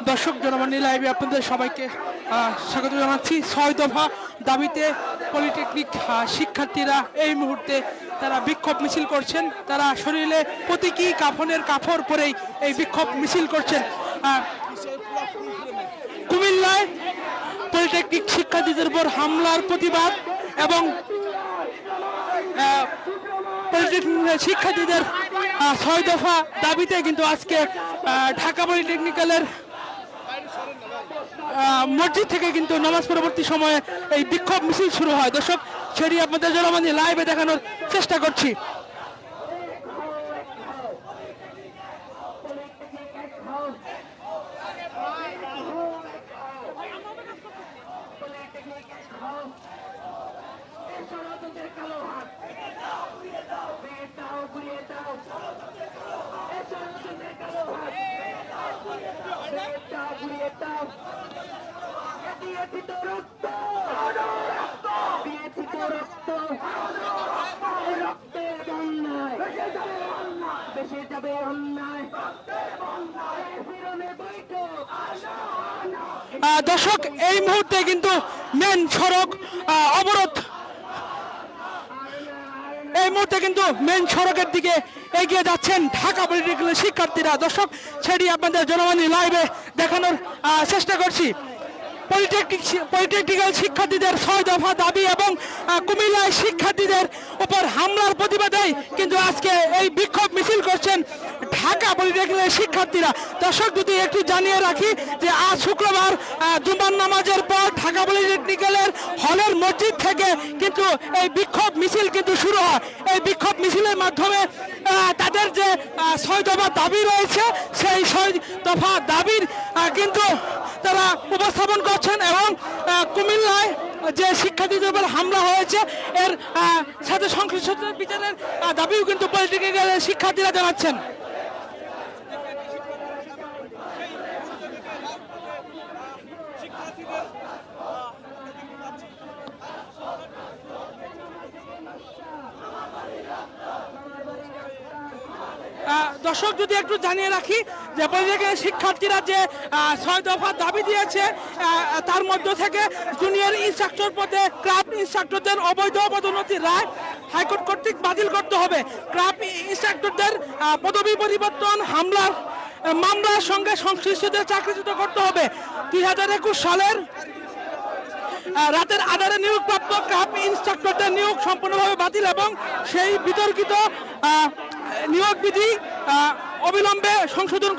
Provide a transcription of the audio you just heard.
দর্শক জনমনি লাইভে আপনাদের সবাইকে স্বাগত জানাচ্ছি। 6 দফা দাবিতে পলিটেকনিক শিক্ষার্থীরা এই মুহূর্তে তারা বিক্ষোভ মিছিল করছেন। তারা শরীরে প্রতীকী কাফনের কাপড় পরেই এই বিক্ষোভ মিছিল করছেন। কুমিল্লায় পলিটেকনিক শিক্ষার্থীদের উপর হামলার প্রতিবাদ এবং শিক্ষার্থীদের 6 দফা দাবিতে কিন্তু আজকে ঢাকা পলিটেকনিক্যালের মসজিদ থেকে কিন্তু নামাজ পরবর্তী সময়ে এই বিক্ষোভ মিছিল শুরু হয়। দর্শক সেটি আপনাদের জনমনি লাইভে দেখানোর চেষ্টা করছি। দর্শক এই মুহূর্তে কিন্তু মেন সড়ক অবরোধ, এই মুহূর্তে কিন্তু মেন সড়কের দিকে এগিয়ে যাচ্ছেন ঢাকা পলিটেকনিক্যালের শিক্ষার্থীরা। দর্শক সেটি আপনাদের জনমনি লাইভে দেখানোর চেষ্টা করছি। পলিটেকনিক্যাল শিক্ষার্থীদের 6 দফা দাবি এবং কুমিল্লায় শিক্ষার্থীদের উপর হামলার প্রতিবাদেই কিন্তু আজকে এই বিক্ষোভ মিছিল করছেন ঢাকা পলিটেকনিক্যালের শিক্ষার্থীরা। দর্শক যদি একটু জানিয়ে রাখি যে আজ শুক্রবার জুমার নামাজের পর ঢাকা পলিটেকনিক্যালের হলের মসজিদ থেকে কিন্তু এই বিক্ষোভ মিছিল কিন্তু শুরু হয়। এই বিক্ষোভ মিছিলের মাধ্যমে তাদের যে 6 দফা দাবি রয়েছে সেই 6 দফা দাবির কিন্তু তারা উপস্থাপন করছেন এবং কুমিল্লায় যে শিক্ষার্থীদের উপর হামলা হয়েছে এর সাথে সংশ্লিষ্ট বিচারের দাবিও কিন্তু পলিটেকনিক্যালের শিক্ষার্থীরা জানাচ্ছেন। দর্শক যদি একটু জানিয়ে রাখি যে পলিটেকনিক্যাল শিক্ষার্থীরা যে 6 দফা দাবি দিয়েছে তার মধ্য থেকে জুনিয়র ইনস্ট্রাক্টর পদে ক্রাফট ইনস্ট্রাক্টরদের অবৈধ পদোন্নতির রায় হাইকোর্ট কর্তৃক বাতিল করতে হবে। ক্রাফট ইনস্ট্রাক্টরদের পদবি পরিবর্তন মামলার সঙ্গে সংশ্লিষ্টদের চাকরিচ্যুত করতে হবে। 2021 সালের রাতের আধারে নিয়োগপ্রাপ্ত ক্রাফট ইনস্ট্রাক্টরদের নিয়োগ সম্পূর্ণভাবে বাতিল এবং সেই বিতর্কিত নিয়োগ বিধি অবিলম্বে সংশোধন